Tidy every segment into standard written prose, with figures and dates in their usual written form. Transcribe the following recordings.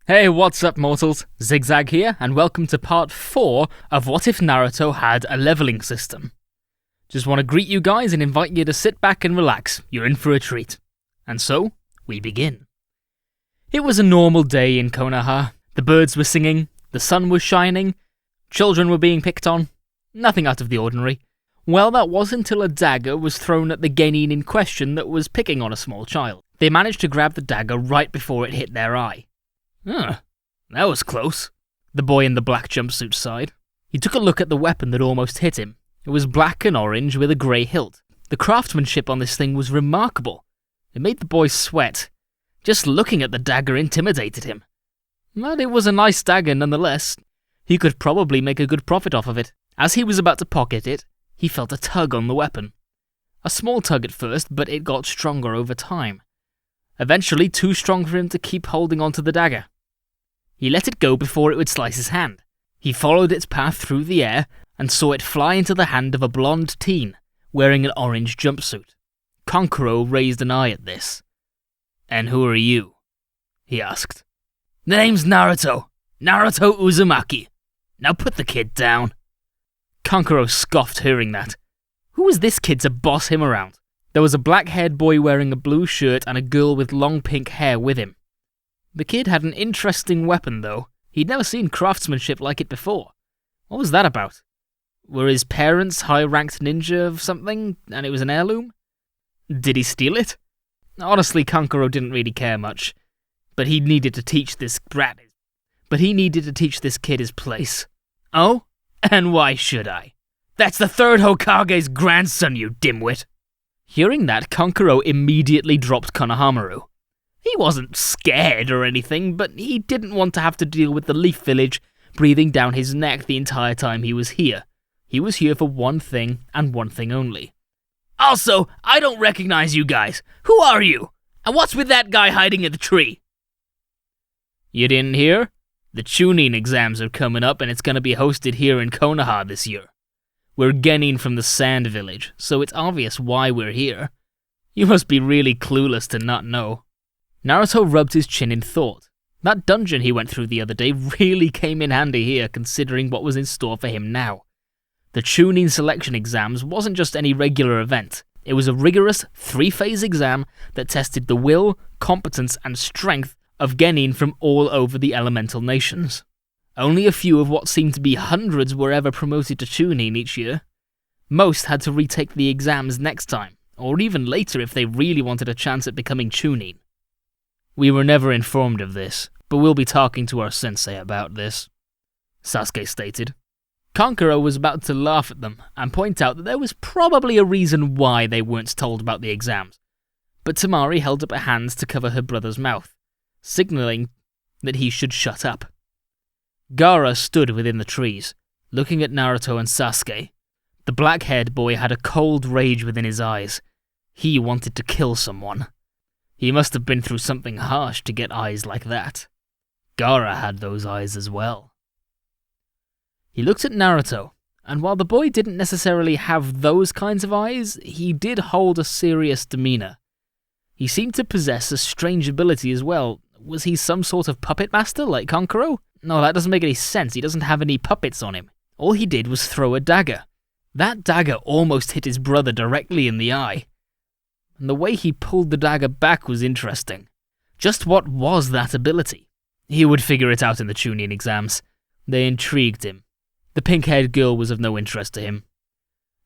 Hey, what's up mortals? Zigzag here, and welcome to part 4 of What If Naruto Had a Leveling System. Just want to greet you guys and invite you to sit back and relax, you're in for a treat. And so, we begin. It was a normal day in Konoha. The birds were singing, the sun was shining, children were being picked on, nothing out of the ordinary. Well, that was until a dagger was thrown at the genin in question that was picking on a small child. They managed to grab the dagger right before it hit their eye. That was close, the boy in the black jumpsuit sighed. He took a look at the weapon that almost hit him. It was black and orange with a grey hilt. The craftsmanship on this thing was remarkable. It made the boy sweat. Just looking at the dagger intimidated him. But it was a nice dagger nonetheless. He could probably make a good profit off of it. As he was about to pocket it, he felt a tug on the weapon. A small tug at first, but it got stronger over time. Eventually too strong for him to keep holding onto the dagger. He let it go before it would slice his hand. He followed its path through the air and saw it fly into the hand of a blonde teen wearing an orange jumpsuit. Kankuro raised an eye at this. "And who are you?" he asked. "The name's Naruto. Naruto Uzumaki. Now put the kid down." Kankuro scoffed hearing that. Who was this kid to boss him around? There was a black-haired boy wearing a blue shirt and a girl with long pink hair with him. The kid had an interesting weapon, though. He'd never seen craftsmanship like it before. What was that about? Were his parents high-ranked ninja of something, and it was an heirloom? Did he steal it? Honestly, Kankuro didn't really care much. But he needed to teach this kid his place. Oh? And why should I? That's the third Hokage's grandson, you dimwit! Hearing that, Kankuro immediately dropped Konohamaru. He wasn't scared or anything, but he didn't want to have to deal with the Leaf Village breathing down his neck the entire time he was here. He was here for one thing, and one thing only. Also, I don't recognize you guys. Who are you? And what's with that guy hiding in the tree? You didn't hear? The Chunin exams are coming up, and it's going to be hosted here in Konoha this year. We're genin from the Sand Village, so it's obvious why we're here. You must be really clueless to not know. Naruto rubbed his chin in thought. That dungeon he went through the other day really came in handy here, considering what was in store for him now. The Chunin selection exams wasn't just any regular event. It was a rigorous 3-phase exam that tested the will, competence, and strength of genin from all over the elemental nations. Only a few of what seemed to be hundreds were ever promoted to Chunin each year. Most had to retake the exams next time, or even later if they really wanted a chance at becoming Chunin. We were never informed of this, but we'll be talking to our sensei about this, Sasuke stated. Kankuro was about to laugh at them and point out that there was probably a reason why they weren't told about the exams, but Temari held up a hand to cover her brother's mouth, signaling that he should shut up. Gaara stood within the trees, looking at Naruto and Sasuke. The black-haired boy had a cold rage within his eyes. He wanted to kill someone. He must have been through something harsh to get eyes like that. Gaara had those eyes as well. He looked at Naruto, and while the boy didn't necessarily have those kinds of eyes, he did hold a serious demeanor. He seemed to possess a strange ability as well. Was he some sort of puppet master like Kankuro? No, that doesn't make any sense. He doesn't have any puppets on him. All he did was throw a dagger. That dagger almost hit his brother directly in the eye. And the way he pulled the dagger back was interesting. Just what was that ability? He would figure it out in the Chunin exams. They intrigued him. The pink-haired girl was of no interest to him.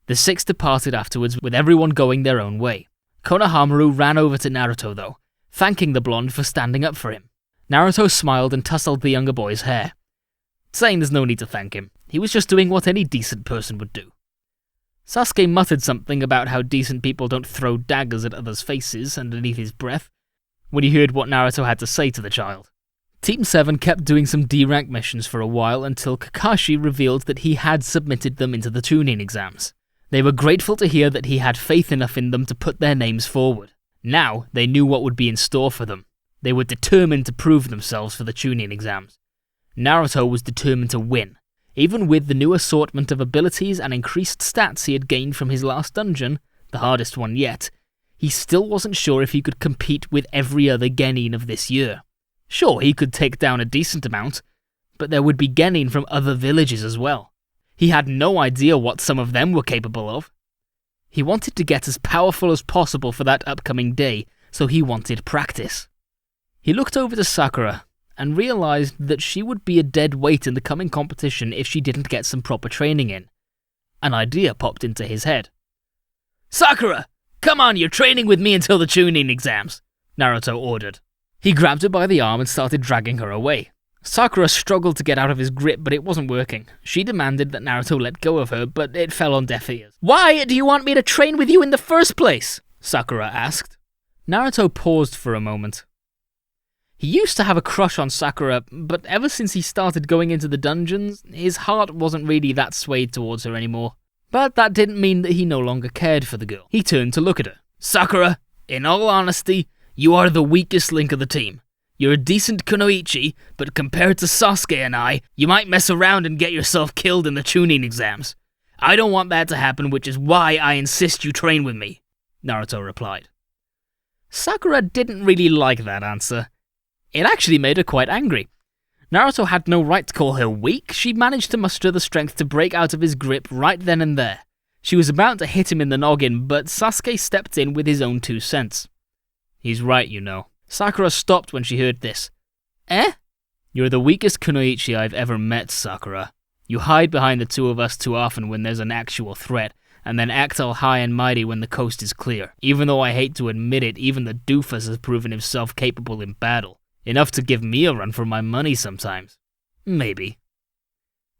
The six departed afterwards, with everyone going their own way. Konohamaru ran over to Naruto though, thanking the blonde for standing up for him. Naruto smiled and tousled the younger boy's hair, saying there's no need to thank him. He was just doing what any decent person would do. Sasuke muttered something about how decent people don't throw daggers at others' faces underneath his breath when he heard what Naruto had to say to the child. Team 7 kept doing some D-rank missions for a while until Kakashi revealed that he had submitted them into the Chunin exams. They were grateful to hear that he had faith enough in them to put their names forward. Now they knew what would be in store for them. They were determined to prove themselves for the Chunin exams. Naruto was determined to win. Even with the new assortment of abilities and increased stats he had gained from his last dungeon, the hardest one yet, he still wasn't sure if he could compete with every other genin of this year. Sure, he could take down a decent amount, but there would be genin from other villages as well. He had no idea what some of them were capable of. He wanted to get as powerful as possible for that upcoming day, so he wanted practice. He looked over to Sakura and realized that she would be a dead weight in the coming competition if she didn't get some proper training in. An idea popped into his head. "Sakura, come on, you're training with me until the Chunin exams," Naruto ordered. He grabbed her by the arm and started dragging her away. Sakura struggled to get out of his grip, but it wasn't working. She demanded that Naruto let go of her, but it fell on deaf ears. "Why do you want me to train with you in the first place?" Sakura asked. Naruto paused for a moment. He used to have a crush on Sakura, but ever since he started going into the dungeons, his heart wasn't really that swayed towards her anymore. But that didn't mean that he no longer cared for the girl. He turned to look at her. "Sakura, in all honesty, you are the weakest link of the team. You're a decent kunoichi, but compared to Sasuke and I, you might mess around and get yourself killed in the Chunin exams. I don't want that to happen, which is why I insist you train with me," Naruto replied. Sakura didn't really like that answer. It actually made her quite angry. Naruto had no right to call her weak. She managed to muster the strength to break out of his grip right then and there. She was about to hit him in the noggin, but Sasuke stepped in with his own 2 cents. "He's right, you know." Sakura stopped when she heard this. "Eh?" "You're the weakest kunoichi I've ever met, Sakura. You hide behind the two of us too often when there's an actual threat, and then act all high and mighty when the coast is clear. Even though I hate to admit it, even the doofus has proven himself capable in battle. Enough to give me a run for my money sometimes. Maybe.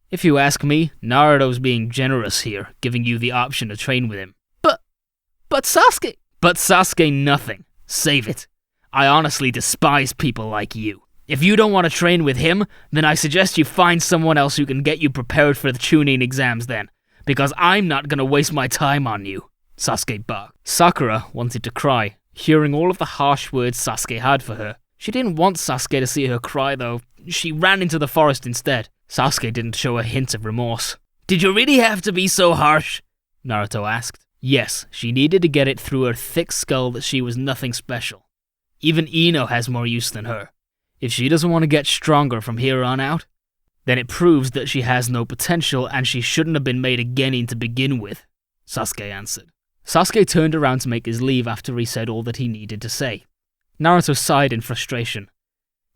If you ask me, Naruto's being generous here, giving you the option to train with him." But Sasuke..." "But Sasuke nothing. Save it. I honestly despise people like you. If you don't want to train with him, then I suggest you find someone else who can get you prepared for the Chunin exams then, because I'm not gonna waste my time on you," Sasuke barked. Sakura wanted to cry, hearing all of the harsh words Sasuke had for her. She didn't want Sasuke to see her cry though. She ran into the forest instead. Sasuke didn't show a hint of remorse. "Did you really have to be so harsh?" Naruto asked. Yes, she needed to get it through her thick skull that she was nothing special. Even Ino has more use than her. If she doesn't want to get stronger from here on out, then it proves that she has no potential and she shouldn't have been made a genin to begin with, Sasuke answered. Sasuke turned around to make his leave after he said all that he needed to say. Naruto sighed in frustration.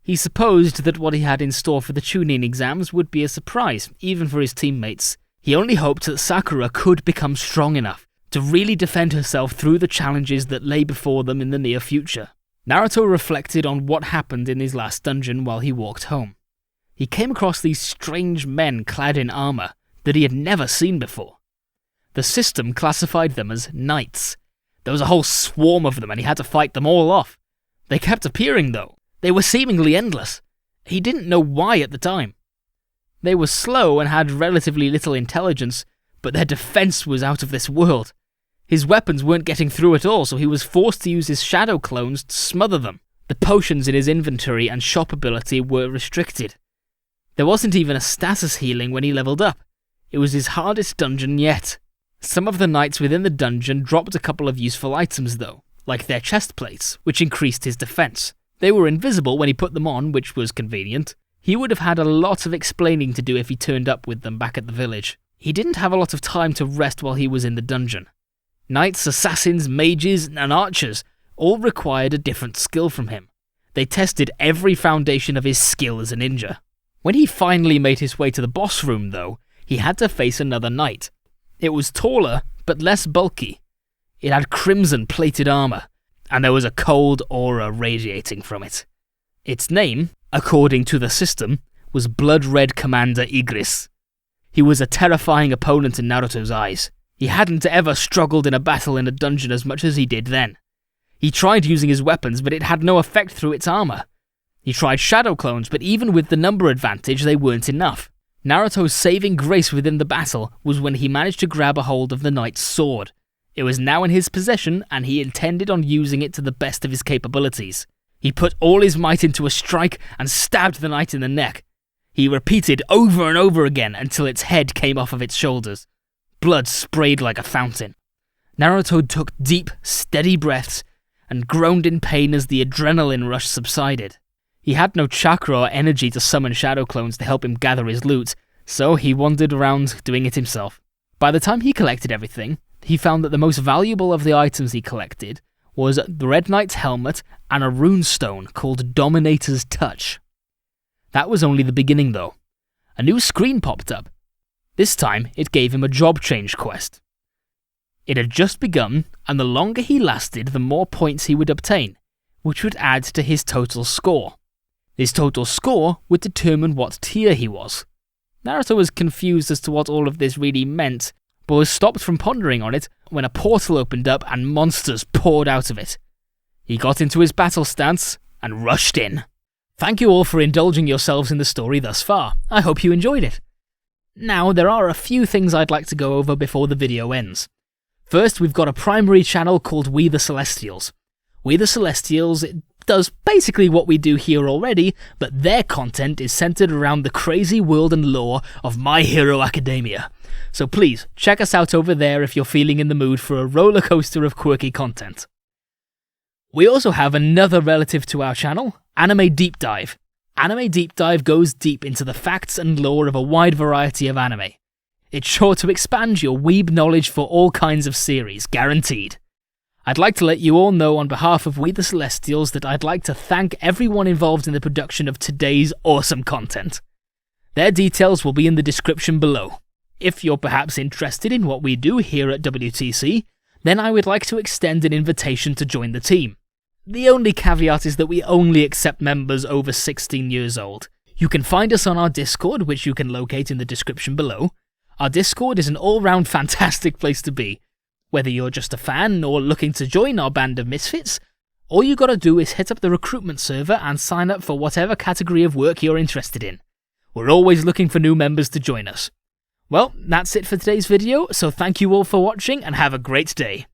He supposed that what he had in store for the Chunin exams would be a surprise, even for his teammates. He only hoped that Sakura could become strong enough to really defend herself through the challenges that lay before them in the near future. Naruto reflected on what happened in his last dungeon while he walked home. He came across these strange men clad in armor that he had never seen before. The system classified them as knights. There was a whole swarm of them and he had to fight them all off. They kept appearing though. They were seemingly endless. He didn't know why at the time. They were slow and had relatively little intelligence, but their defense was out of this world. His weapons weren't getting through at all, so he was forced to use his shadow clones to smother them. The potions in his inventory and shop ability were restricted. There wasn't even a status healing when he leveled up. It was his hardest dungeon yet. Some of the knights within the dungeon dropped a couple of useful items though, like their chest plates, which increased his defense. They were invisible when he put them on, which was convenient. He would have had a lot of explaining to do if he turned up with them back at the village. He didn't have a lot of time to rest while he was in the dungeon. Knights, assassins, mages, and archers all required a different skill from him. They tested every foundation of his skill as a ninja. When he finally made his way to the boss room though, he had to face another knight. It was taller, but less bulky. It had crimson plated armor, and there was a cold aura radiating from it. Its name, according to the system, was Blood Red Commander Igris. He was a terrifying opponent in Naruto's eyes. He hadn't ever struggled in a battle in a dungeon as much as he did then. He tried using his weapons, but it had no effect through its armor. He tried shadow clones, but even with the number advantage, they weren't enough. Naruto's saving grace within the battle was when he managed to grab a hold of the knight's sword. It was now in his possession, and he intended on using it to the best of his capabilities. He put all his might into a strike and stabbed the knight in the neck. He repeated over and over again until its head came off of its shoulders. Blood sprayed like a fountain. Naruto took deep, steady breaths and groaned in pain as the adrenaline rush subsided. He had no chakra or energy to summon shadow clones to help him gather his loot, so he wandered around doing it himself. By the time he collected everything, he found that the most valuable of the items he collected was the Red Knight's helmet and a runestone called Dominator's Touch. That was only the beginning though. A new screen popped up. This time, it gave him a job change quest. It had just begun, and the longer he lasted, the more points he would obtain, which would add to his total score. This total score would determine what tier he was. Naruto was confused as to what all of this really meant, but was stopped from pondering on it when a portal opened up and monsters poured out of it. He got into his battle stance and rushed in. Thank you all for indulging yourselves in the story thus far. I hope you enjoyed it. Now, there are a few things I'd like to go over before the video ends. First, we've got a primary channel called We the Celestials. We the Celestials does basically what we do here already, but their content is centered around the crazy world and lore of My Hero Academia. So please, check us out over there if you're feeling in the mood for a roller coaster of quirky content. We also have another relative to our channel, Anime Deep Dive. Anime Deep Dive goes deep into the facts and lore of a wide variety of anime. It's sure to expand your weeb knowledge for all kinds of series, guaranteed. I'd like to let you all know on behalf of We the Celestials that I'd like to thank everyone involved in the production of today's awesome content. Their details will be in the description below. If you're perhaps interested in what we do here at WTC, then I would like to extend an invitation to join the team. The only caveat is that we only accept members over 16 years old. You can find us on our Discord, which you can locate in the description below. Our Discord is an all-round fantastic place to be. Whether you're just a fan or looking to join our band of misfits, all you gotta do is hit up the recruitment server and sign up for whatever category of work you're interested in. We're always looking for new members to join us. Well, that's it for today's video, so thank you all for watching and have a great day.